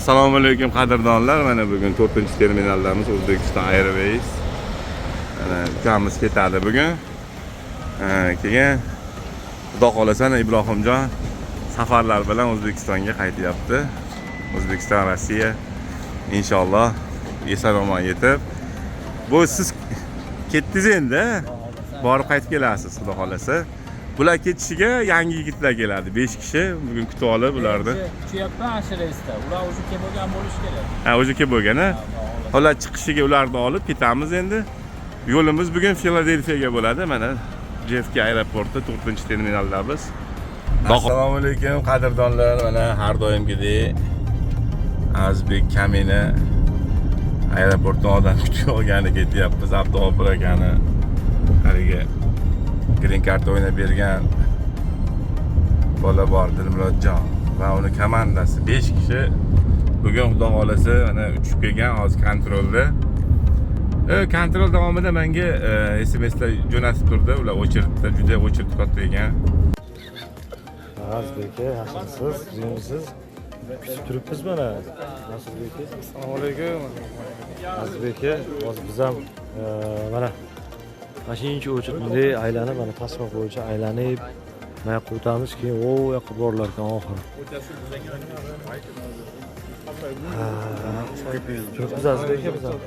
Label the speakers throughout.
Speaker 1: Assalomu alaykum qadrdonlar. Mana bugun 4-terminaldamiz, Uzbekistan Airways. Mana ukamiz ketadi bugun. Keyin Xudo xolasa Ibrohimjon safarlar bilan O'zbekistonga qaytyapti. O'zbekiston, Rossiya inshaalloh eson-omon yetib. Bu siz ketdingiz endi. Borib qaytib kelasiz Xudo xolasa. Bular ketishiga yangi yigitlar keladi. 5 kishi bugun kutib olib ularni.
Speaker 2: Kutyapman ana reysda. Ular o'zi kelib bo'lgan bo'lish kerak.
Speaker 1: Ha, o'zi kelib bo'lgan-a. Ular chiqishiga ularni olib ketamiz endi. Yo'limiz bugun Filadelfiyaga bo'ladi. Mana JFK aeroporti 4-terminaldamiz. Assalomu alaykum qadrdonlar. Mana har doimgidek Azbek Kamina aeroportdan odam kutib olgani ketyapmiz. Abduobir akani haliga green card o'ynab bergan bola bor, Dilmurodjon va uni komandasi 5 kishi bugun Xudo xolasa mana uchib kelgan hozir kontrolda. Kontrol davomida menga SMSlar jo'natib turdi. Ular o'chirdida juda o'chirib katta ekan.
Speaker 3: Azbek, yaxshimisiz? Jimsiz? Kutib turibmiz mana. Azbek, assalomu alaykum. Azbek, hozir biz ham mana mashinchi o'chib bunday aylanib, mana tasma bo'yicha aylanib, mana yoqqa o'tamiz, keyin u yoqqa borilar ekan oxiri. Turibmiz Azbek, biz ham.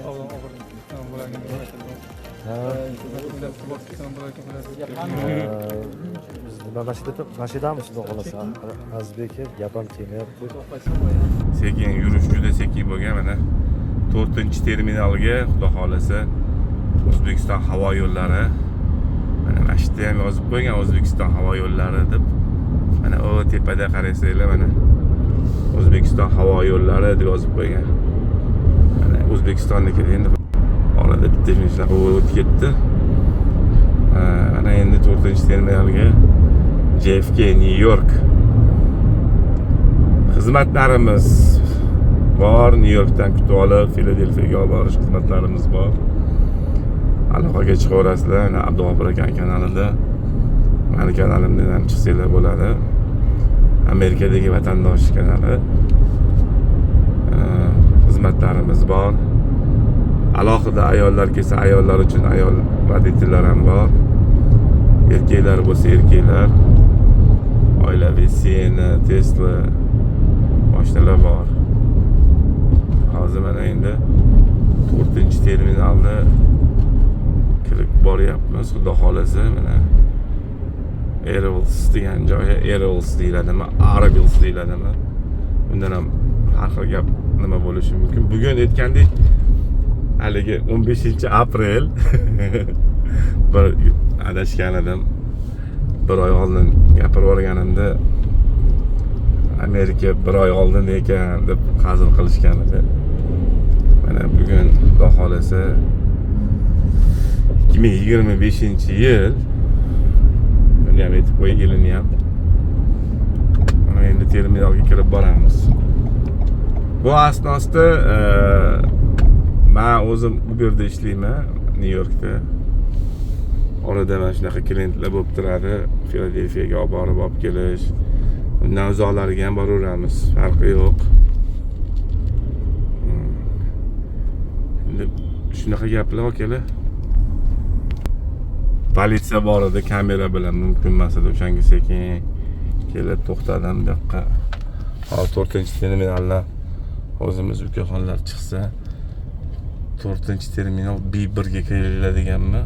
Speaker 3: Mashinamiz xudo xolasa. Azbek, gap ham tegmayapti.
Speaker 1: Sekin yurish juda sekin bo'lgan. Mana 4-terminalga Xudo xolasa O'zbekiston havo yo'llari. Mana mashina ham yozib qo'ygan O'zbekiston havo yo'llari deb. Mana o tepada qarasanglar mana O'zbekiston havo yo'llari deb yozib qo'ygan. Mana O'zbekistonniki endi orada bitta mashina o'tib ketdi. Mana endi 4-terminalga JFK New York xizmatlarimiz bor. New Yorkdan kutib olib Filadelfiyaga olib borish xizmatlarimiz bor. Aloqaga chiqaverasizlar. Abduobir aka kanalida, meni kanalimdan ham chiqsanglar bo'ladi. Amerikadagi vatandosh kanali. Xizmatlarimiz bor. Alohida ayollar kelsa, ayollar uchun ayol voditellar ham bor. Erkaklar bo'lsa erkaklar. Oilaviy Siena, Tesla mashinalar bor. Hozir mana endi 4-terminalda kirib boryapmiz. Xudo xolasa mana Airwheels degan joyi, Airwheels deyiladimi, Airwheels deyiladimi? Bundan ham har xil gap nima bo'lishi mumkin. Bugun aytgandek haligi 15-aprel bir adashgan edim. Bir oy oldin gapirib o'rganimda Amerika bir oy oldin ekan deb hazil qilishgan edi. Mana bugun Xudo xolasa 2025-yil. Buni ham aytib qo'y, yilini ham. Mana endi terminalga kirib boramiz. Bu asnosida men o'zim Uberda ishlayman New Yorkda. Orada mana shunaqa klientlar bo'lib turadi. Filadelfiyaga olib borib olib kelish. Undan uzoqlarga ham boraveramiz. Farqi yo'q. Endi shunaqa gaplar akalar. Politsiya bor edi, kamera bilan mumkin emas edi. O'shanga sekin kelib to'xtadim bu yoqqa. Hozir 4-terminaldan o'zimiz ukaxonlar chiqsa 4-terminal B1 ga keladiganmi?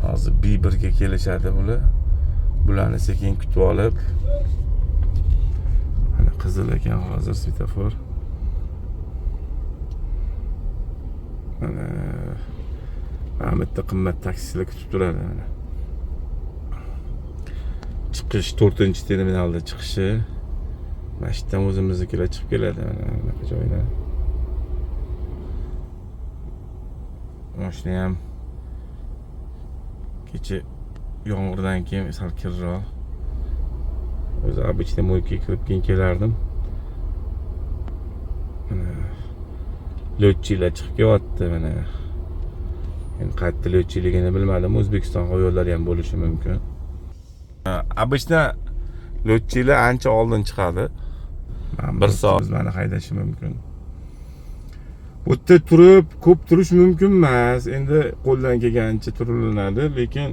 Speaker 1: Hozir B1 ga kelishadi bular. Bularni sekin kutib olib. Mana qizil ekan hozir svetofor. Mana bitta qimmat taksilar kutib turadi mana. Chiqish 4-terminalda chiqishi. Mashinadan o'zimiznikilar chiqib keladi mana bunaqa joylar. Mashina ham kecha yomg'irdan keyin sal kirroq. O'zi обычный moyga kirib keyin kelardim. Mana lotchilar chiqib kelyapti mana. Endi qayerda lotchiligini bilmadim. O'zbekiston havo yo'llari ham bo'lishi mumkin. Обычно lotchilar ancha oldin chiqadi. Bir soat bizlarni haydashi mumkin. Bu yerda turib ko'p turish mumkin emas. Endi qo'ldan kelgancha turilinadi, lekin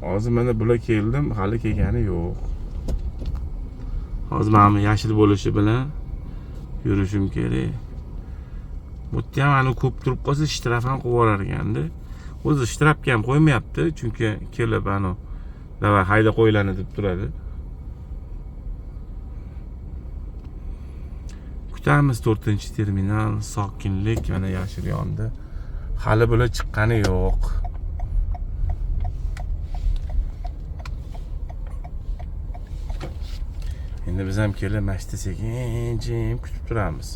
Speaker 1: hozir mana bular keldim, hali kelgani yo'q. Hozir mana yashil bo'lishi bilan yurishim kerak. Bu yerda ham ani ko'p turib qolsa shtraf ham qo'yib yuborar ekanda. O'zi shtrafga ham qo'ymayapti, chunki kelib ani davay hayda qo'yiladi deb turadi. Kutamiz 4-terminal, sokinlik, mana yashil yondi. Hali bular chiqqani yo'q. Endi biz ham kelib mashta sekin kutib turamiz.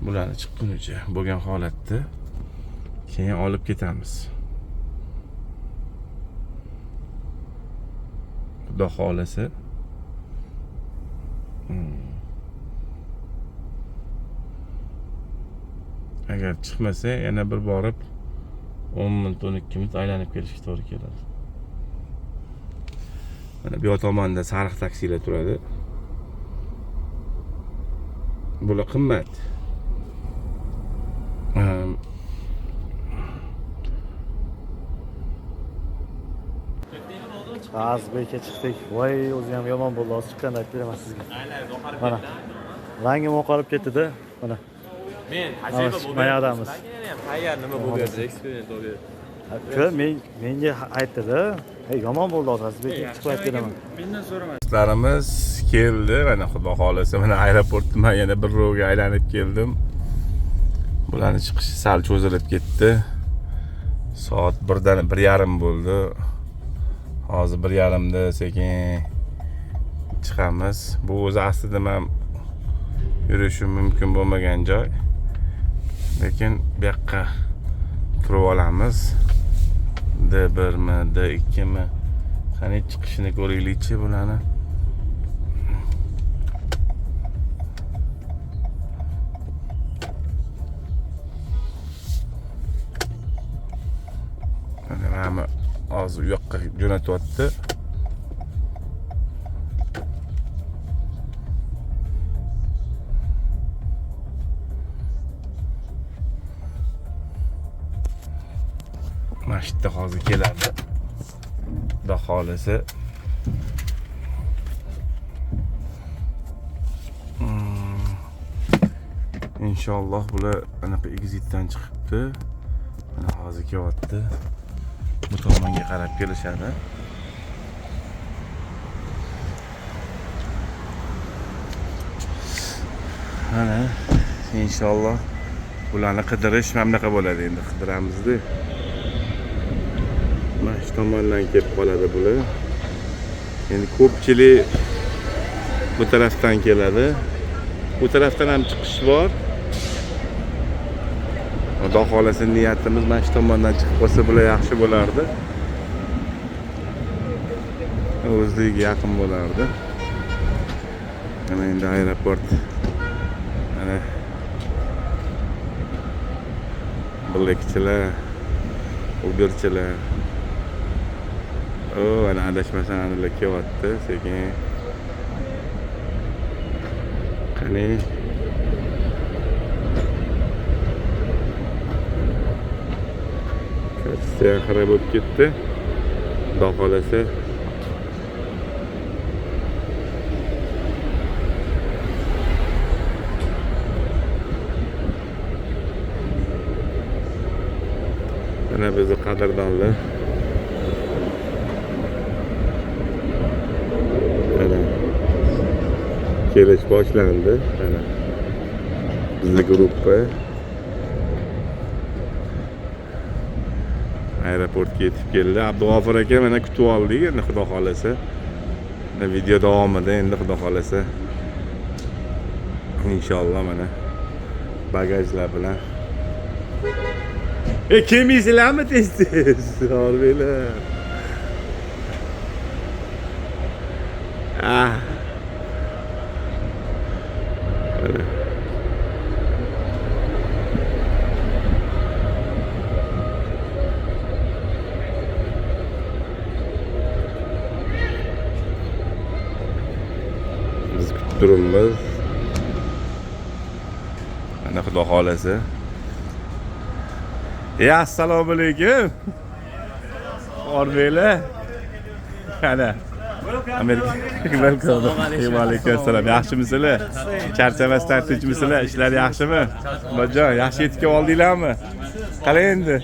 Speaker 1: Bularni chiqqunicha bo'lgan holatda keyin olib ketamiz. Xudo xolasa. Agar chiqmasa yana bir borib 10 minut 12 minut aylanib kelishga to'g'ri keladi. Mana bu tomonda sariq taksilar turadi. Bular qimmat.
Speaker 3: Azbekka chiqdik. Voy, o'zi ham yomon bo'ldi. Hozir chiqqanda aytib beraman sizga. Mana. Rangim oqarib ketdi-da. Mana.
Speaker 2: Men
Speaker 3: mayadamiz.
Speaker 2: Tayyor nima bo'lyapti? Eksperiment bo'lyapti.
Speaker 3: Menga aytdi-da. Yomon bo'ldi hozir. Azbekka chiqib aytib beraman.
Speaker 2: Mendan so'rama.
Speaker 1: Do'stlarimiz keldi. Mana xudo xolasa mana aeroportda men yana bir ro'ga aylanib keldim. Bularning chiqishi sal cho'zilib ketdi. Soat 1:30 bo'ldi. Hozir 1:30da sekin chiqamiz. Bu o'zi aslida men yurishim mumkin bo'lmagan joy. Lekin bu yoqqa turib olamiz. D1mi, D2mi? Qani chiqishini ko'raylikchi bularni. Mana hozir u yoqqa jo'natyapti. Mashitda hozir keladi. Xudo xolasa. Inshaalloh bular anaqa exitdan chiqibdi. Mana hozir kelyapti. Bu tomonga qarab kelishadi. Mana inshaalloh bularni qidirish mamlaqa bo'ladi endi qidiramiz-da. Mana shu tomondan kelib qoladi bular. Endi ko'pchilik bu tarafdan keladi. Bu tarafdan ham chiqish bor. Xudo xolasa niyatimiz mana shu tomondan chiqib qolsa bular yaxshi bo'lardi. O'zligiga yaqin bo'lardi. Mana endi aeroport. Mana Blackchilar, Uberchilar. Ana adashmasam aniqlab kelyapti, sekin. Qani katta xarab bo'lib ketdi. Xudo xolasa mana bizni qadrdonlar. Mana kelish boshlandi. Mana bizning gruppa aeroportga yetib keldi. Abdug'ofur aka mana kutib oldik. Endi xudo xolasa video davomida endi xudo xolasa inshaalloh mana bagajlar bilan kelmaysizlarmi tez-tez? Harbiylar. Mana. Biz kutib turibmiz. Mana xudo xolasa Ya assalomu alaykum. Orbeylar. Qani. Amerika. Welcome. Va alaykum assalom. Yaxshimisizlar? Charchamasdan tinchmisizlar? Ishlar yaxshimi? Bojon, yaxshi yetib oldinglarmi? Qara endi.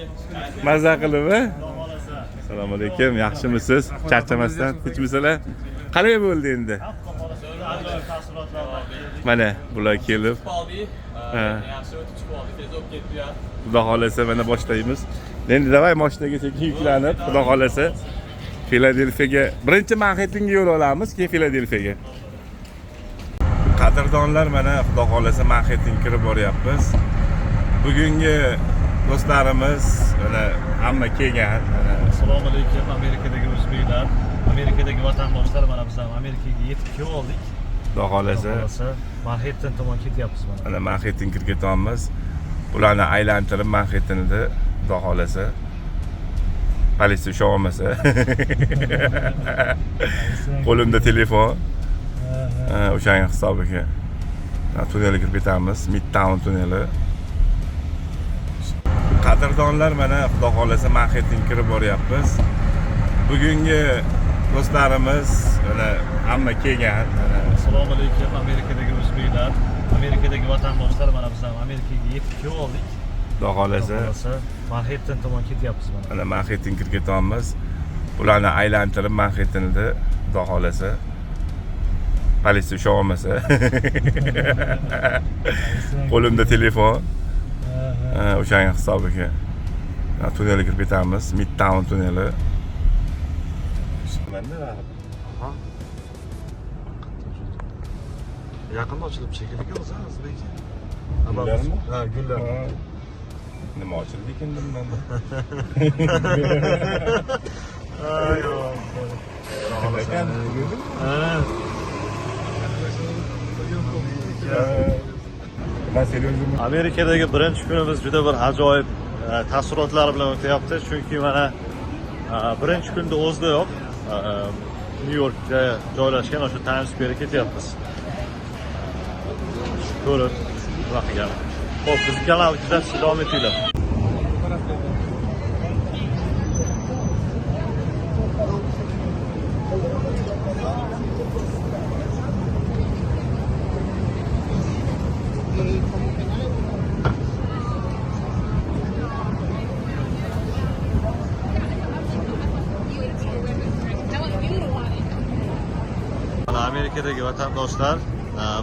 Speaker 1: Mazza qilibmi? Assalomu alaykum. Yaxshimisiz? Charchamasdan tinchmisizlar? Qalay bo'ldi endi? Mana bular kelib.
Speaker 2: Yaxshi o'tib chiqib oldi, tez o'tib ketdi ya.
Speaker 1: Xudo xolasa mana boshlaymiz. Endi davay mashinaga sekin yuklanib, xudo xolasa Filadelfiyaga, birinchi Manhattenga yo'l olamiz, keyin Filadelfiyaga. Qadrdonlar, mana xudo xolasa Manhattenga kirib boryapmiz. Bugungi do'stlarimiz mana hamma kelgan.
Speaker 3: Assalomu alaykum Amerikadagi o'zbeklar, Amerikadagi vatandoshlar, mana biz ham Amerikaga yetib keldik.
Speaker 1: Xudo xolasa
Speaker 3: Manhattan tomon ketyapmiz mana.
Speaker 1: mana Manhattan kirib ketamiz. Ularni aylantirib Manhattanda xudo xolasa politsiya ushlab olmasa. Qo'limda telefon. O'shaning hisobiga. Tunnelga kirib ketamiz, Midtown tunneli. Qadrdonlar, mana xudo xolasa Manhattanga kirib boryapmiz. Bugungi do'stlarimiz mana hamma kelgan.
Speaker 3: Assalomu alaykum Amerikadagi o'zbeklar, Amerikadagi vatandoshlar, mana biz ham Amerikaga yetib keldik.
Speaker 1: Xudo xolasa
Speaker 3: Manhattan tomon ketyapmiz mana.
Speaker 1: mana Manhattan kirib ketamiz. Ularni aylantirib Manhattanda xudo xolasa politsiya ushlab olmasa. Qo'limda telefon. O'shaning hisobiga. Tunnelga kirib ketamiz, Midtown tunneli.
Speaker 3: Yaqinda ochilib shekilli o'zimiz lekin.
Speaker 1: Gullarmi?
Speaker 3: Ha, gullar.
Speaker 1: Nima ochildi ekan bundan?
Speaker 3: Amerikadagi birinchi kunimiz juda bir ajoyib taassurotlar bilan o'tyapti, chunki mana birinchi kunda o'zidayoq New Yorkda joylashgan o'sha Times Square ketyapmiz. Ko'rib, bunaqa. Xo'p, bizni kanalni kuzatishda davom etinglar. Amerikadagi vatandoshlar,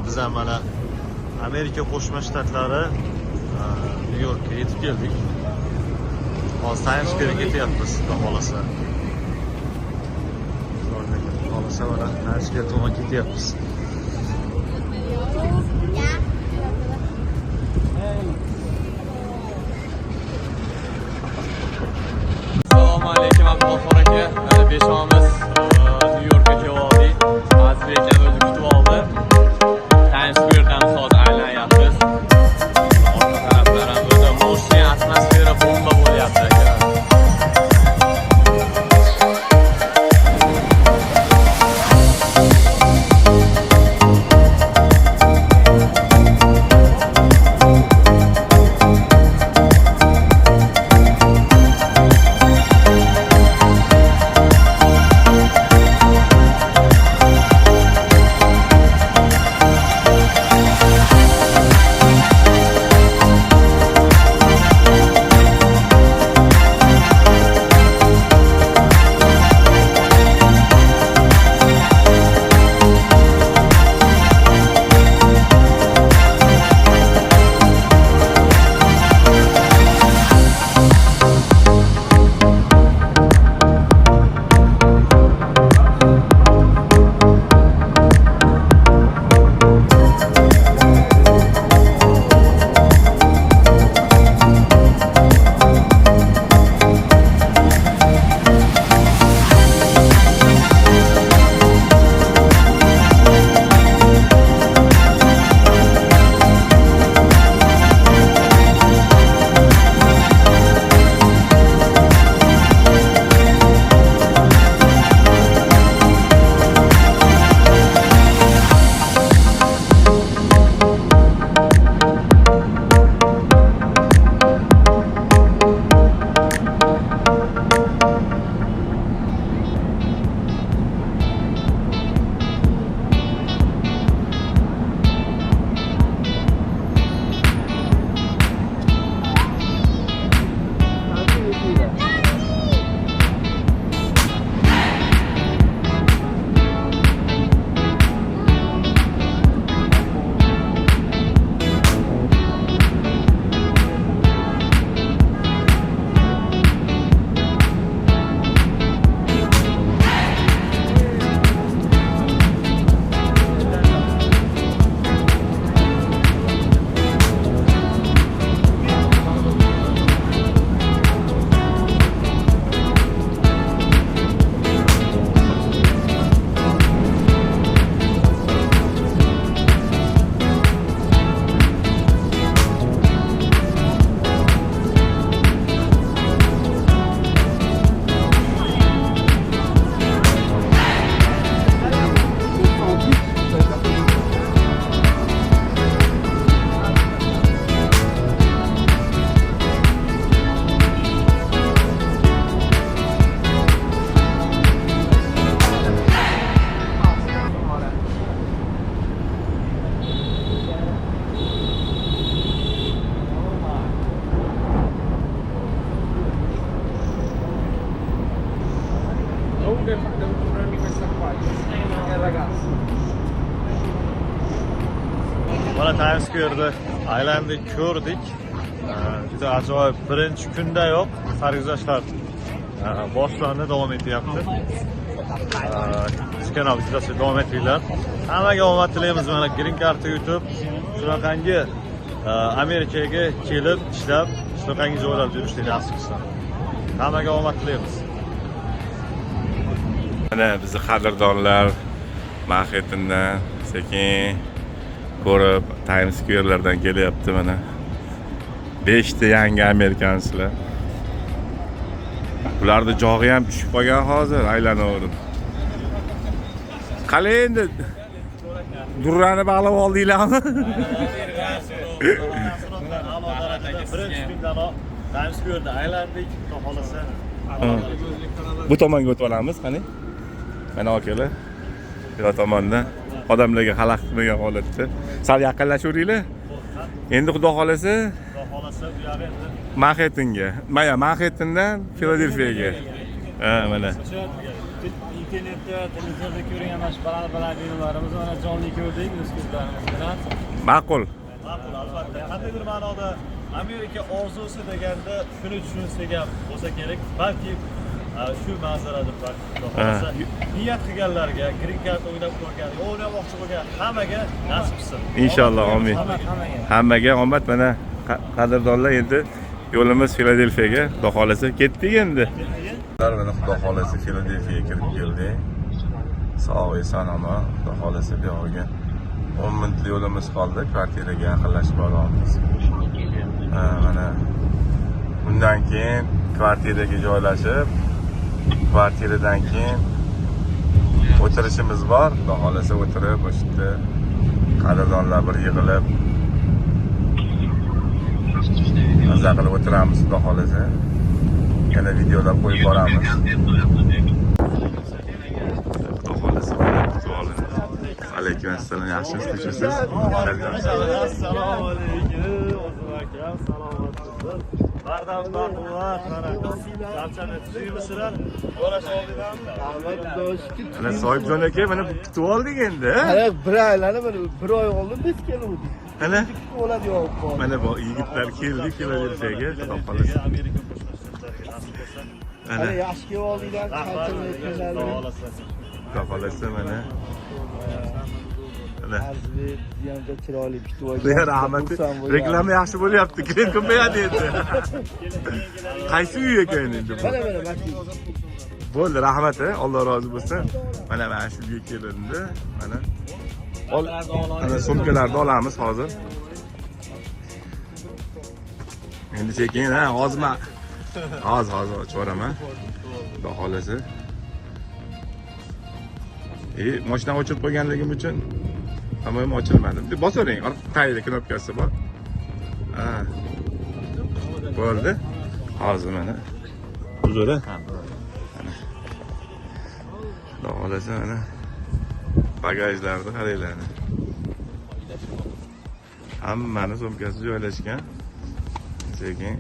Speaker 3: biz ham mana Amerika Qo'shma Shtatlari New Yorkka yetib keldik. Hozir Times Square'ga ketyapmiz, xudo xolasa. Xolasa mana Times Square tomon ketyapmiz.
Speaker 2: Assalomu alaykum Abdulloh aka. Mana beshamiz New Yorkga keldik. Aziz akam o'zi kutib oldi. Times Square'dan hozir aylanyapmiz. Orqa taraflar ham o'ta mo'shin atmosfera bomba bo'lyapti aka.
Speaker 4: dormi questa qua, è il ragazzo.
Speaker 3: Mana Times Square'da aylandik, ko'rdik. Juda ajoyib. Birinchi kundayoq sarguzashtlar boshlandi, davom etyapti. Biz kanal izlashda davom etinglar. Hammaga omad tilaymiz. Mana green card yutib, shunaqangi Amerikaga kelib ishlab, shunaqangi joylarda yurishni nasib qilsin. Hammaga omad tilaymiz.
Speaker 1: Mana bizni qadrdonlar Manhattandan sekin ko'rib Times Square'lardan kelyapti mana. 5 ta yangi amerikansklar. Ularda jog'i ham tushib qolgan hozir aylanaverib. Qani endi durrani bog'lab oldinglarmi?
Speaker 3: Birinchi kundanoq Times Square'da aylandik, xudo xolasa.
Speaker 1: Bu tomonga o'tib olamiz, qani. Mana akalar. Bu tomondan odamlarga xalaqit qilmagan holatda. Sal yaqinlashaveringlar. Endi xudo xolasa
Speaker 3: Xudo xolasa bu yoq endi
Speaker 1: Manhattanga, Manhattandan Filadelfiyaga. Ha, mana.
Speaker 3: internetda, televizorda ko'rgan mana shu baland binolarimizni mana jonli ko'rdik o'z ko'zlarimiz bilan.
Speaker 1: Ma'qul.
Speaker 3: Ma'qul, albatta. Qandaydir ma'noda Amerika orzusi deganda shuni tushunsak ham bo'lsa kerak. Balki shu manzaradir balki. Xudo xolasa niyat qilganlarga, green card o'ynab ko'rgan, o'ynamoqchi bo'lgan hammaga nasib qilsin.
Speaker 1: Inshaalloh, amin. Hammaga omad. Mana qadrdonlar, endi yo'limiz Filadelfiyaga, xudo xolasa ketdik endi. Mana xudo xolasa Filadelfiyaga kirib keldik. Sog' eson omon, xudo xolasa bu yerga 10 minutlik yo'limiz qoldi, kvartiraga yaqinlashib boramiz. Mana bundan keyin kvartiraga joylashib, kvartiradan keyin o'tirishimiz bor. Xudo xolasa o'tirib, o'sha yerda qadrdonlar bir yig'ilib maza qilib o'tiramiz, xudo xolasa. Yana videolar qo'yib boramiz. Xudo xolasa kutib olin. Alaykum assalom, yaxshimisiz, tinchmisiz?
Speaker 3: Assalomu alaykum. O'zim akam, salomatsiz. Bardam baquvvat, mana. Charchamaysiz, suymisizlar. Bo'lash oldinglarmi?
Speaker 1: Mana Sohibjon aka, mana kutib oldik endi.
Speaker 5: Hali bir aylanib, bir oy oldin biz keluvdik.
Speaker 1: Mana
Speaker 5: Bo'ladi yo'q.
Speaker 1: mana bu yigitlar keldik Filadelfiyaga, xudo xolasa.
Speaker 3: Amerika Qo'shma Shtatlariga nasib bo'lsa.
Speaker 1: Mana
Speaker 5: Hali yaxshi kelib oldinglar, qancha
Speaker 3: Xudo xolasa.
Speaker 1: xudo xolasa mana. Mana
Speaker 5: Arzbek yanada chiroyli kutib olgan.
Speaker 1: Xudo rahmat. Reklama yaxshi bo'lyapti. Klient ko'payadi endi. Qaysi uy ekan endi bu?
Speaker 5: Mana maktab.
Speaker 1: Bo'ldi, rahmat, Alloh rozi bo'lsin. Mana shu uyga kelindi. Mana mana sumkalarni olamiz hozir. Endi sekin, hozir ochvaraman. Xudo xolasa. Mashina o'chirib qo'yganligim uchun hamma ham ochilmadi. Bosavering, tayinli knopkasi bor. Bo'ldi. Hozir mana. Uzr-a. Xudo xolasa mana bagajlarni qaranglar. Hammani sumkasi joylashgan. Sekin.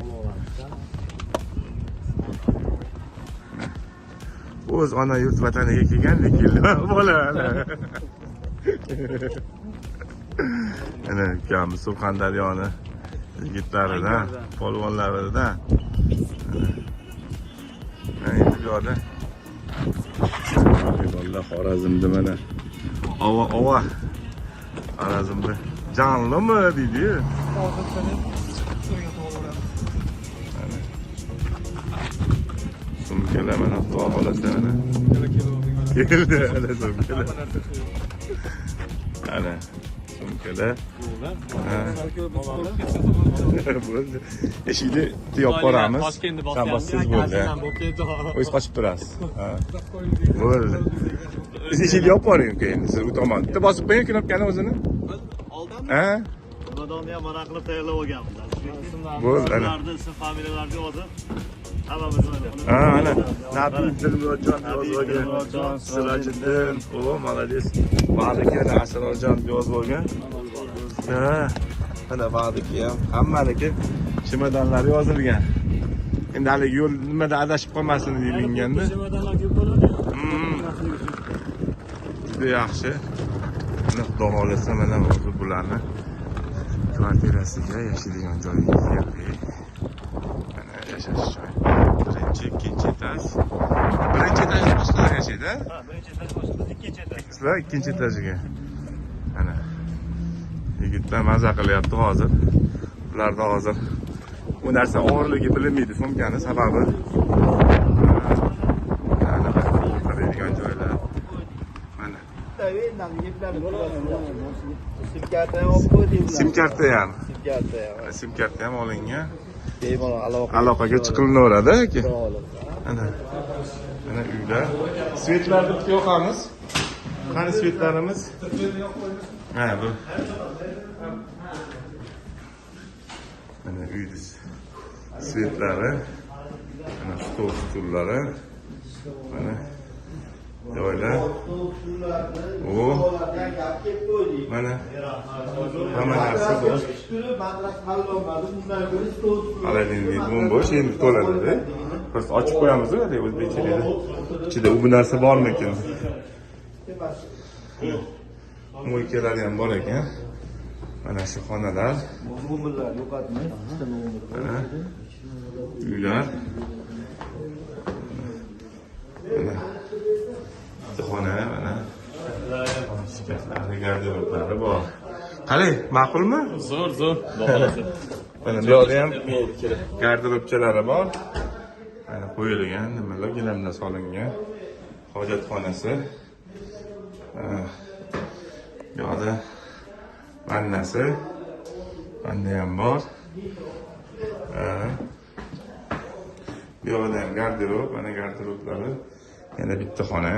Speaker 1: O'z ona yurt vataniga kelgandek keldi bola. Ana ukamiz Surxondaryoni yigitlaridan, polvonlaridan. Endi bu yoqda Alloh Xorazmda mana ova Xorazmda jonlimi deydi-yu. Sumkalar mana xudo xolasa mana. Keldi ana sumkalar. Ana sumkalar. Bo'ldi. Eshikni tiyib boramiz. Siz bo'ldi. O'zingiz qochib turasiz. Bo'ldi. Siz eshikni yopib boring keyin siz u tomon. Bitta bosib qo'ying knopkani o'zini.
Speaker 3: Oldinmi?
Speaker 1: Ha?
Speaker 3: Xonadonni ham mana qilib tayyorlab olganmiz.
Speaker 1: Bo'ldi.
Speaker 3: Ularni ism familiyalarni yozib hammamiz mana.
Speaker 1: Ana Nabil Dilmurodjon yozib Sirajiddin, o молодец. Ba'diki Asrorjon yozib olgan. Ha, mana ba'diki ham hammaligi chemodanlar yozilgan. Endi hali yo'l nimada adashib qolmasin deyilganda. Juda yaxshi. Xudo xolasa mana o'zi bularni kvartirasiga yashaydigan joyiga keldik. Mana yashash joyi. Birinchi, ikkinchi etaj. Birinchi etajda boshqalar yashaydi?
Speaker 3: Ha, birinchi etaj boshqa, ikkinchi etaj.
Speaker 1: Sizlar ikkinchi etajiga. Mana yigitlar maza qilyapti hozir. Ularda hozir bu narsa og'irligi bilinmaydi sumkani sababi. Qaraydigan joylar. Mana
Speaker 5: sim karta ham olib qo'ydik.
Speaker 1: sim karta ham.
Speaker 5: Sim karta ham.
Speaker 1: Sim karta ham olingan.
Speaker 5: Bemalol
Speaker 1: Aloqaga chiqilinaveradi aka.
Speaker 5: olib.
Speaker 1: Mana. Mana uyda. Svetlarni yoqamiz. Qani svetlarimiz? Ha, bu. Mana uyda svetlari. Mana stol stullari. Mana joylar. O. Mana. Hamma narsa bor. Xolodilnik bo'sh, endi to'ladi. Biz ochib qo'yamiz-ku, deb o'zbekchada. Ichida bu narsa bormikin? Mo'ykalari ham bor ekan. Mana shu xonalar.
Speaker 5: Mo'minlar yo'qotmay,
Speaker 1: Mana uylar. Mana xona, mana shkaflari, garderoblari bor. Qalay, ma'qulmi?
Speaker 2: Zo'r, zo'r. Baholasi.
Speaker 1: Mana bu yerda ham garderobchalari bor. Mana qo'yilgan, nimalar gilamlar solingan. Hojatxonasi. Bu yerda vannasi. Vanna ham bor. Bu yerda ham garderob, mana garderoblari. Yana bitta xona.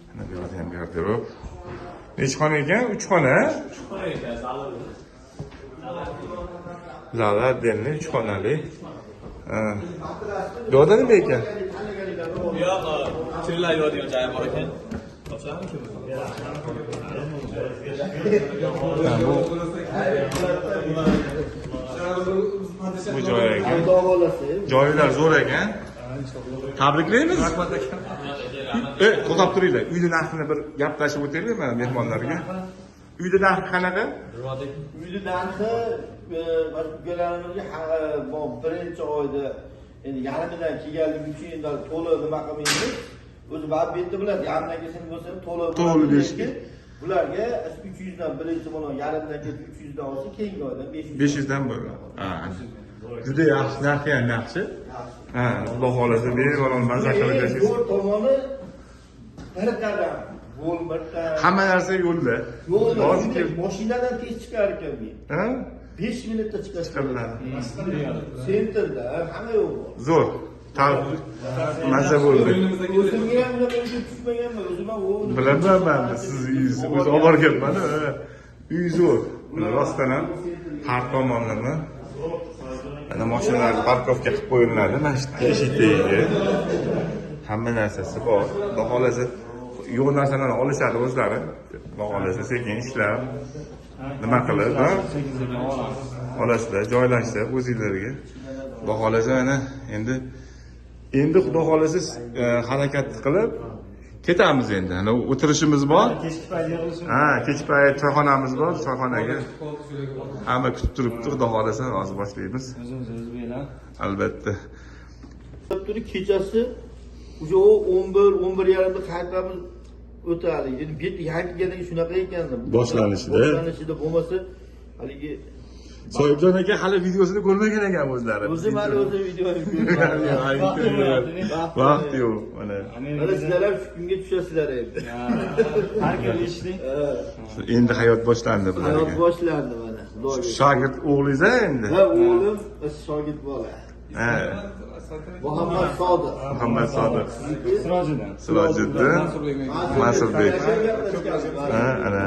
Speaker 1: Mana bu yerda ham garderob. Necha xona ekan? 3 xona. Zala denli 3 xonali. Bu yerda nima ekan?
Speaker 2: Yo'q, kirlar yodigan joyi bor ekan. Topshamiki?
Speaker 1: Bu joy ekan.
Speaker 5: davolasi.
Speaker 1: Joylar zo'r ekan. Tabriklaymiz. To'xtab turinglar. Uyni narxini bir gaplashib o'taylik mana mehmonlarga. Uyda narxi qanaqa?
Speaker 5: Uyni narxi galamizga birinchi oyda endi yarimidan kelganligi uchun endi to'liq nima qilmaymiz. O'zi ba'zi bitta biladi, yarimdan kelsin bo'lsa to'liq
Speaker 1: berishga.
Speaker 5: Bularga 300 dan birinchi bo'lib yarimdan kelib 300 dan olsa keyingi oyda 500.
Speaker 1: 500 dan bo'ladi. Ha. Juda yaxshi, narxi ham yaxshi. Ha, Xudo xolasa bemalol maza qilib yashaysiz.
Speaker 5: Zo'r tomoni bir qadam bo'lmasa
Speaker 1: Hamma narsa yo'lda.
Speaker 5: yo'lda mashinadan tez chiqar ekan men.
Speaker 1: Ha?
Speaker 5: 5 minutda chiqadi.
Speaker 1: Chiqabiladi.
Speaker 5: Sentrda hamma yo'q bor.
Speaker 1: Zo'r. Maza bo'ldi.
Speaker 5: O'zimga ham unaqa tushmaganman, o'zim ham o'g'lim.
Speaker 1: Bilaman men siz uyingizni o'zi olib borganman. Uy zo'r. Rostdan ham har tomonlama mana mashinalar parkovka qilib qo'yiladi. Mana shu eshikdagi hamma narsasi bor. Xudo xolasa yo'q narsalarni olishadi o'zlari. Xudo xolasa sekin ishlab nima qilib, ha? Olasizlar, joylashtirib o'zingizlarga. Xudo xolasa mana endi Xudo xolasa harakat qilib ketamiz endi. Ana o'tirishimiz bor.
Speaker 3: Kechki payt yig'ilishimiz.
Speaker 1: Ha, kechki payt choyxonamiz bor, choyxonaga. Hamma kutib turibdi, Xudo xolasa hozir boshlaymiz.
Speaker 3: O'zimiz bilan.
Speaker 1: Albatta.
Speaker 5: Turi kechasi o'sha 11:30da qaytamiz o'tadi. Endi bu yerda yangigadan shunaqa ekan. Boshlanishida bo'lmasa haligi
Speaker 1: Soyibjon aka hali videosini ko'rmagan ekan o'zlari.
Speaker 5: o'zim hali videoni ko'rmadim.
Speaker 1: Vaqt yo'q mana.
Speaker 5: Mana sizlar ham shu kunga tushasizlar endi.
Speaker 3: Har kuni eshitdik.
Speaker 1: Endi hayot boshlandi
Speaker 5: Hayot
Speaker 1: bularga.
Speaker 5: boshlandi mana. Xudoga.
Speaker 1: Shogird o'g'lingiz endi.
Speaker 5: Ha, o'g'lim shogird bola.
Speaker 1: Ha,
Speaker 5: Muhammad Sodiq.
Speaker 1: Muhammad Sodiq.
Speaker 3: Sirojiddin.
Speaker 1: Mansurbek. Ha, ana.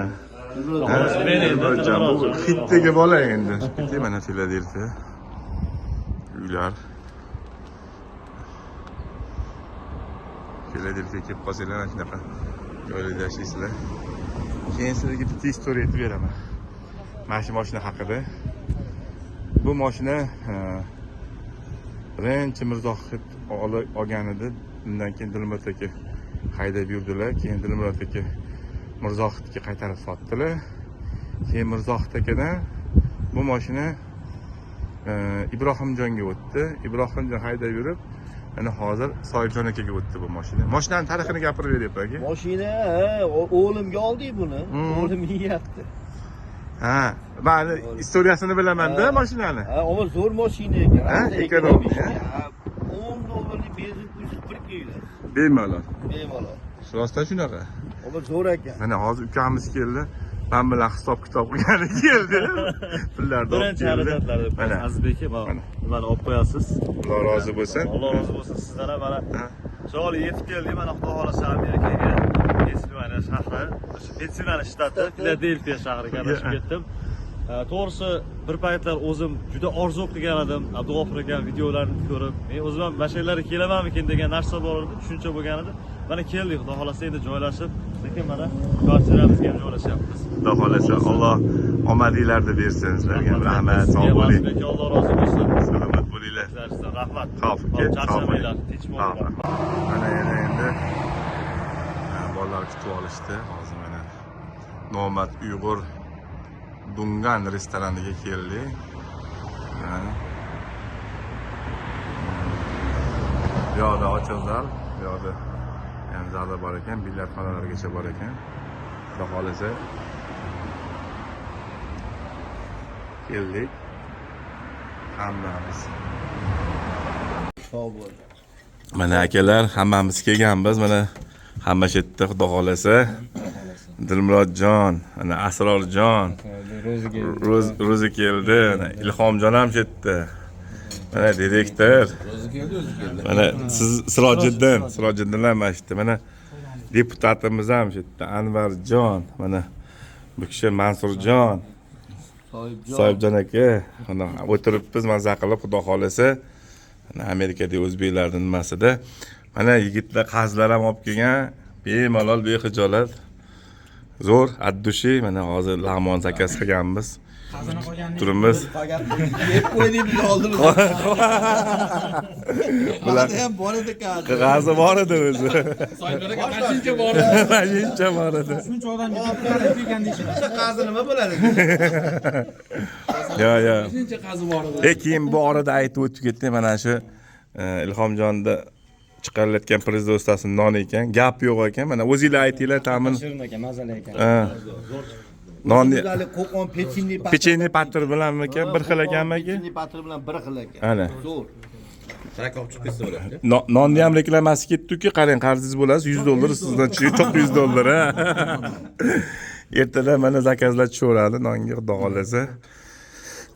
Speaker 1: Bu hitdagi bola endi. Mana Filadelfiya. Uylar. Filadelfiya kelib qolsanglar mana shunaqa joylarda yashaysizlar. Keyin sizlarga bitta istoriya aytib beraman. Mana shu mashina haqida. Bu mashina birinchi Mirzohid olgan edi. Undan keyin Dilmurod aka haydab yurdilar. Keyin Dilmurod aka Mirzohidga qaytarib sotdilar. Keyin Mirzohid akadan bu mashina Ibrohimjonga o'tdi. Ibrohimjon haydab yurib, ana hozir Soyibjon akaga o'tdi bu mashina. Mashinaning tarixini gapirib beryapti aka.
Speaker 5: Mashina o'g'limga oldik buni. O'g'lim yeyapti.
Speaker 1: Ha, mana istoriyasini bilaman-da mashinani.
Speaker 5: Ha, ama zo'r mashina ekan.
Speaker 1: Ha, ekonomik.
Speaker 5: $10 benzin qo'shib bir kuylar.
Speaker 1: Bemalol.
Speaker 5: Bemalol.
Speaker 1: Rostdan shunaqa.
Speaker 5: Ama zo'r ekan.
Speaker 1: Mana hozir ukamiz keldi. Men bilan hisob kitob qilgani keldi. Pullarni olib
Speaker 3: Birinchi
Speaker 1: keldi.
Speaker 3: xaridorlar
Speaker 1: Mana.
Speaker 3: Azizbek aka,
Speaker 1: Mana.
Speaker 3: nimani olib qo'yasiz?
Speaker 1: Alloh rozi bo'lsin.
Speaker 3: Alloh rozi bo'lsin sizdan ham. Mana shog'li yetib keldik. Mana Xudo xohlasa Amerikaga, Pensilvaniya shahri, o'sha Pensilvaniya shtati, Filadelfiya shahriga adashib ketdim. To'g'risi bir paytlar o'zim juda orzu qilgan edim. Abdug'ofur aka videolarini ko'rib, men o'zim ham mashinalarga kelamanmikin degan narsa bor edi, tushuncha bo'lgan edi. Mana keldik, Xudo xohlasa endi joylashib, lekin mana kvartiramizga ham joylashyapmiz.
Speaker 1: Xudo xohlasa Alloh omadinglarni bersin sizlarga. Rahmat, sog' bo'ling.
Speaker 3: Alloh rozi bo'lsin.
Speaker 1: Salomat bo'linglar.
Speaker 3: Sizlarga rahmat.
Speaker 1: Xavf ket,
Speaker 3: Charchamanglar, tinch bo'linglar.
Speaker 1: Mana endi bolalar kutib olishdi. Hozir mana Nomad Uyg'ur Dungan restoraniga keldik. Mana bu yoqda ochiq zal, bu yoqda ham zalda bor ekan, billardxonalargacha bor ekan. Xudo xolasa keldik. Hammamiz.
Speaker 5: Sog' bo'l.
Speaker 1: Mana akalar, hammamiz kelganmiz. Mana hamma shu yerda Xudo xolasa. Dilmurodjon, ana Asrorjon, Ro'zi keldi, Ilhomjon ham shu yerda. Mana direktor. Mana siz Sirojiddin ham mana shu yerda. Mana deputatimiz ham shu yerda, Anvarjon, mana bu kishi Mansurjon, Soyibjon aka. Mana o'tiribmiz, maza qilib Xudo xolasa. Mana Amerikadagi o'zbeklarning nimasida. Mana yigitlar qazlar ham olib kelgan, bemalol bexijolat. Zo'r, addushi, mana hozir lag'mon zakaz qilganmiz. Turimiz.
Speaker 5: Yeb qo'ydik biz oldimiz. Bular ham bor edi ekan.
Speaker 1: Qog'ozi bor edi o'zi.
Speaker 4: Soylarga qancha bor edi?
Speaker 1: Qancha bor edi.
Speaker 4: Shuncha odam kelgan deyishadi.
Speaker 5: Qazi nima bo'ladi?
Speaker 1: Yo.
Speaker 4: Shuncha qazi bor edi.
Speaker 1: Keyin bu orada aytib o'tib ketdim, mana shu Ilhomjonda chiqarilayotgan prezident ustasini noni ekan, gap yo'q ekan. Mana o'zingizlar aytinglar, ta'min.
Speaker 3: Shirin ekan, mazali ekan.
Speaker 1: Nonni
Speaker 5: Qo'qon
Speaker 1: pechenye patr bilanmi ekan, bir xil ekanmi aka?
Speaker 5: Pechenye patr bilan bir xil ekan.
Speaker 1: Ana.
Speaker 5: Zo'r.
Speaker 1: Nonni ham reklamasi ketdi-ku, qarang, qarzingiz bo'lasiz, $100 sizdan $900 ha. Ertadan mana zakazlar tushaveradi nonga, Xudo xolasa.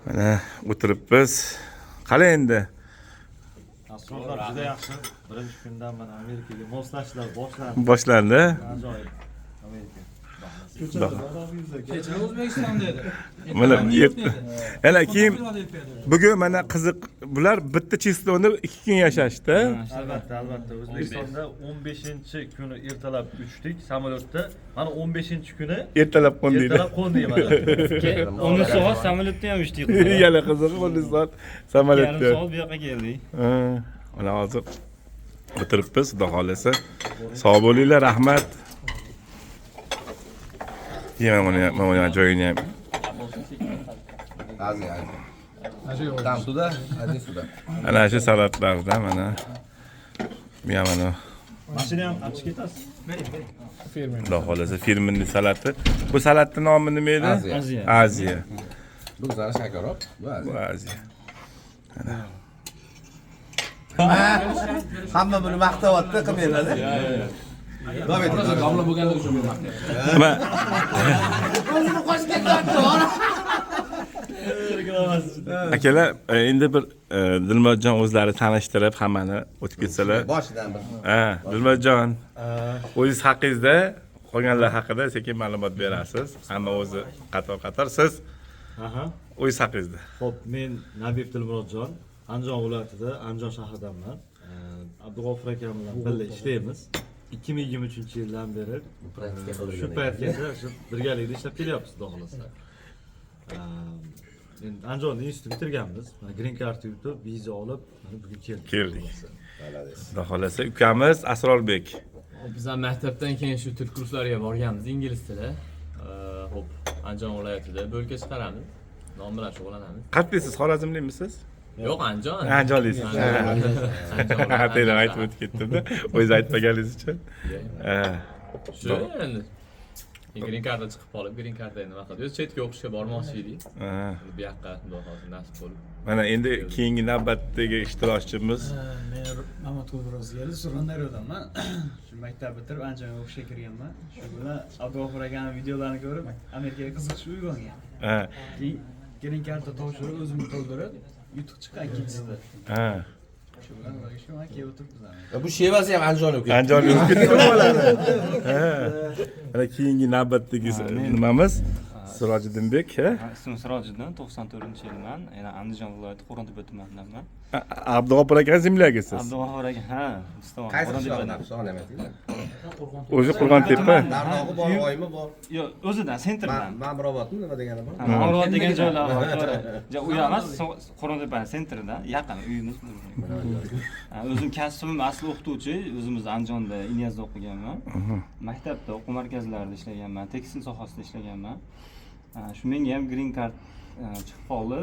Speaker 1: Mana o'tiribmiz. Qala endi.
Speaker 3: Asrorlar juda yaxshi. Birinchi kundan mana Amerikaga moslashlar
Speaker 1: Boshlandi.
Speaker 3: Ajoyib. Amerika.
Speaker 4: Kecha O'zbekistonda edi.
Speaker 1: Mana yana keyin bugun mana qiziq, bular bitta chistoni 2 kun yashashdi.
Speaker 3: Albatta. O'zbekistonda 15-kuni ertalab uchdik samolyotda. Mana 15-kuni
Speaker 1: Ertalab qo'ndiydi.
Speaker 3: ertalab qo'ndik mana. 10 soat samolyotda ham uchdik.
Speaker 1: Yana qiziq, 10 soat samolyotda.
Speaker 3: Yarim soat bu yoqqa keldik.
Speaker 1: Mana hozir o'tiribmiz, Xudo xolasa. Sog' bo'linglar, rahmat. Mana joyini ham.
Speaker 6: Там туда, один сюда.
Speaker 1: Ana shu salatlarda mana. Bu ham mana
Speaker 3: Mashina ham qancha ketasiz?
Speaker 1: Xudo xolasa firmaning salati. Bu salatning nomi nima edi?
Speaker 6: Aziya.
Speaker 1: Aziya.
Speaker 6: Bu zara shakarop. Bu
Speaker 1: Bu
Speaker 6: Aziya.
Speaker 1: Aziya.
Speaker 5: Hamma buni maqtayapti, qilmaydi.
Speaker 6: Domla bo'lganligi uchun men
Speaker 1: Nima?
Speaker 5: O'zini qo'shib ketyapti.
Speaker 1: Akalar, endi bir Dilmurodjon o'zlari tanishtirib, hammani o'tib ketsalar.
Speaker 5: Boshidan bir.
Speaker 1: Ha, Dilmurodjon. O'zingiz haqingizda, qolganlar haqida sekin ma'lumot berasiz. Hamma o'zi qator siz.
Speaker 3: Aha.
Speaker 1: O'zingiz haqingizda.
Speaker 3: Xo'p, men Nabib Dilmurodjon, Andijon viloyatida, Andijon shahridanman. Abdug'ofur akam bilan birga ishlaymiz. 2023-yildan beri shu paytgacha birgalikda ishlab kelyapmiz, xudo xolasa. Men Andijonda institut bitirganmiz. Green Card yutib, viza olib, mana bugun keldik.
Speaker 1: Xudo xolasa ukamiz Asrorbek.
Speaker 2: Biz ham maktabdan keyin shu til kurslariga borganmiz, ingliz tili. Hop, Andijon viloyatida bo'lka chiqaramiz. Nom bilan shug'ullanamiz.
Speaker 1: Qayerdasiz? Xorazmlikmisiz?
Speaker 2: Yo'q, Andijon.
Speaker 1: Andijonlisiz. Ha, teylar aytib o'tib ketdim-da. O'zingiz aytmaganingiz uchun.
Speaker 2: Shu endi. Green cardga chiqib qolib, green cardda nima qildi? O'zi chetga o'qishga bormoqchi edik. Bu yoqqa xudo xohlasa nasib bo'lib.
Speaker 1: Mana endi keyingi navbatdagi ishtirokchimiz
Speaker 7: Men Mamat Qo'droziyali Surxondaryodanman. Shu maktab bitirib Andijonga o'qishga kirganman. Shu bilan Abdug'ofur akaning videolarini ko'rib Amerikaga qiziqish uyg'ongan.
Speaker 1: ha
Speaker 7: Keyin green cardni topshirib o'zimni to'ldirib yutuq chiqqan ikkinchisida.
Speaker 1: ha
Speaker 7: Shu bilan birga shu man kelib o'tiribmiz.
Speaker 6: Bu shevasi ham Andijonga o'tdi.
Speaker 1: Andijonlik mana keyingi navbatdagi nimamiz Sirojiddinbek, ha?
Speaker 8: Ismim Sirojiddin, 94-yilman. Yana Andijon viloyati Qo'rontepa tumanidanman.
Speaker 1: Abdug'ofur aka zimlagisiz.
Speaker 8: Abdug'ofur aka, ha, Mustafa
Speaker 6: Qaysi
Speaker 8: Qo'rontepadan.
Speaker 6: qishloqdan?
Speaker 1: O'zi Qo'rg'ontepa.
Speaker 6: Darnog'i bor, oymi bor.
Speaker 8: Yo'q, o'zidan, sentrdan.
Speaker 6: Ma'murobodmi nima degani bor?
Speaker 8: Ma'murobod degan joylar bor. U emas, Qo'rontepaning sentridan, yaqin uyimiz. O'zim kasbim asli o'qituvchi, o'zimiz Andijonda Ilyasda o'qiganman. Maktabda, o'quv markazlarida ishlaganman, tekstil sohasida ishlaganman. Shu menga ham green card chiqib qoldi.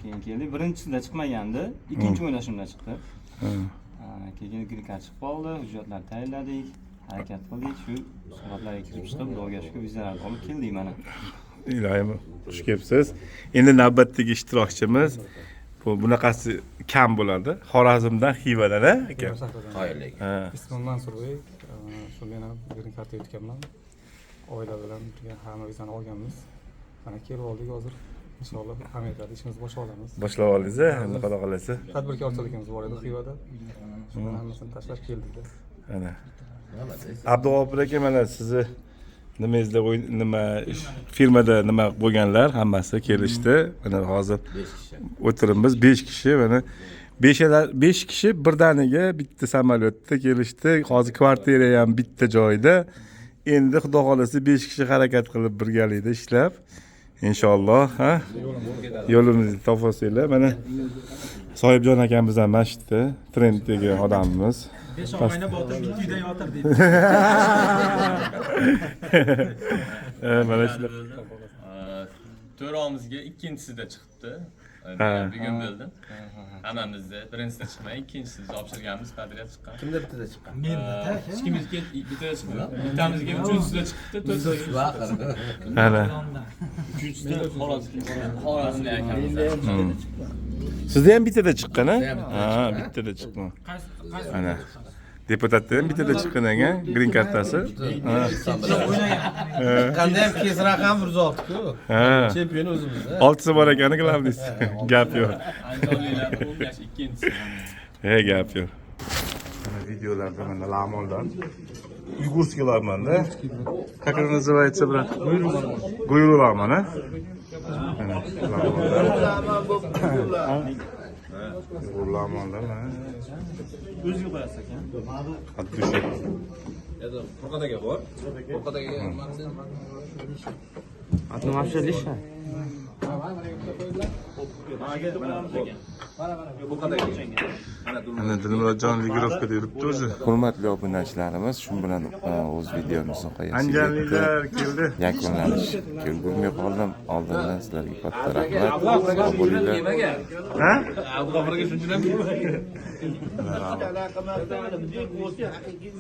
Speaker 8: Keyin keldik. Birinchisida chiqmagandi, ikkinchi o'ynashimda chiqdi. Keyin green card chiqib qoldi, hujjatlar tayyorladik, harakat qildik, shu suhbatlarga kirib chiqib, Xudoga shukr vizalarni olib keldik mana.
Speaker 1: Ilohim, xush kelibsiz. Endi navbatdagi ishtirokchimiz bunaqasi kam bo'ladi. Xorazmdan, Xivadan, aka.
Speaker 6: Qoyillik.
Speaker 9: Ismim Mansurbek. Shu men ham green cardga yutganman. Oila bilan hamma vizani olganmiz. Mana kelib oldik hozir. Inshaalloh Amerikada ishimizni boshlab olamiz.
Speaker 1: Boshlab oldingiz, endi xudo xolasa.
Speaker 9: Tadbirkorchiligimiz bor edi Xivada. Shuni hammasini tashlab keldik.
Speaker 1: Mana. Abdug'ofur aka, mana sizni nimangizda nima firmada nima bo'lganlar hammasi kelishdi. Mana hozir o'tiribmiz 5 kishi, mana 5 kishi birdaniga bitta samolyotda kelishdi. Hozir kvartira ham bitta joyda. Endi xudo xolasa 5 kishi harakat qilib birgalikda ishlab, inshaalloh, ha? Yo'limizni topasizlar. Mana Sohibjon akamiz ham mana shu yerda trenddagi odamimiz.
Speaker 4: 5 oyna botir bitta uyda yotir deydi.
Speaker 1: Mana shular.
Speaker 2: To'ramizga ikkinchisida chiqibdi. Bugun bildim. Hammamizda birinchisida chiqmay, ikkinchisida topshirganmiz, qadriyat chiqqan.
Speaker 6: Kimda bittada chiqqan?
Speaker 2: Hech kimizga bittada chiqmadi. Bittamizga uchinchisida chiqibdi, to'rtinchisiga.
Speaker 1: Mana.
Speaker 2: Uchinchisida Xorazmlik akamiz.
Speaker 1: Sizda ham bittada chiqqan, ha? Ha, bittada chiqqan. Mana. Deputatdan ham bittada chiqqan ekan, green kartasi.
Speaker 6: Qanday ham kes raqam 106 ku.
Speaker 1: Ha.
Speaker 6: Chempion o'zimiz.
Speaker 1: 6 bor ekani glavnis. Gap yo'q.
Speaker 2: Andijonliklar o'ynash ikkinchisi.
Speaker 1: He, gap yo'q. Mana videolarda mana lamoldan. Uygurskilar manda. Как это называется, брат? Guyrular mana. Mana lamoldan mana.
Speaker 8: O'ziga qo'yasiz ekan.
Speaker 1: Xuddi shu.
Speaker 6: Qo'qadaga bor. Qo'qadaga
Speaker 8: Atni вообще лишь.
Speaker 1: Ana Dilmurodjon Ligirovkada yuribdi o'zi. Hurmatli obunachilarimiz, shu bilan o'z videomizni qo'yamiz. Andijonliklar keldi. Yakunlanish kelgurmay qoldim. Oldindan sizlarga katta rahmat. Sog' bo'linglar. Ha?
Speaker 2: Abdug'ofurga shunchadan
Speaker 5: Aloqa qilmasdan, haqiqiy bo'lsa, haqiqiy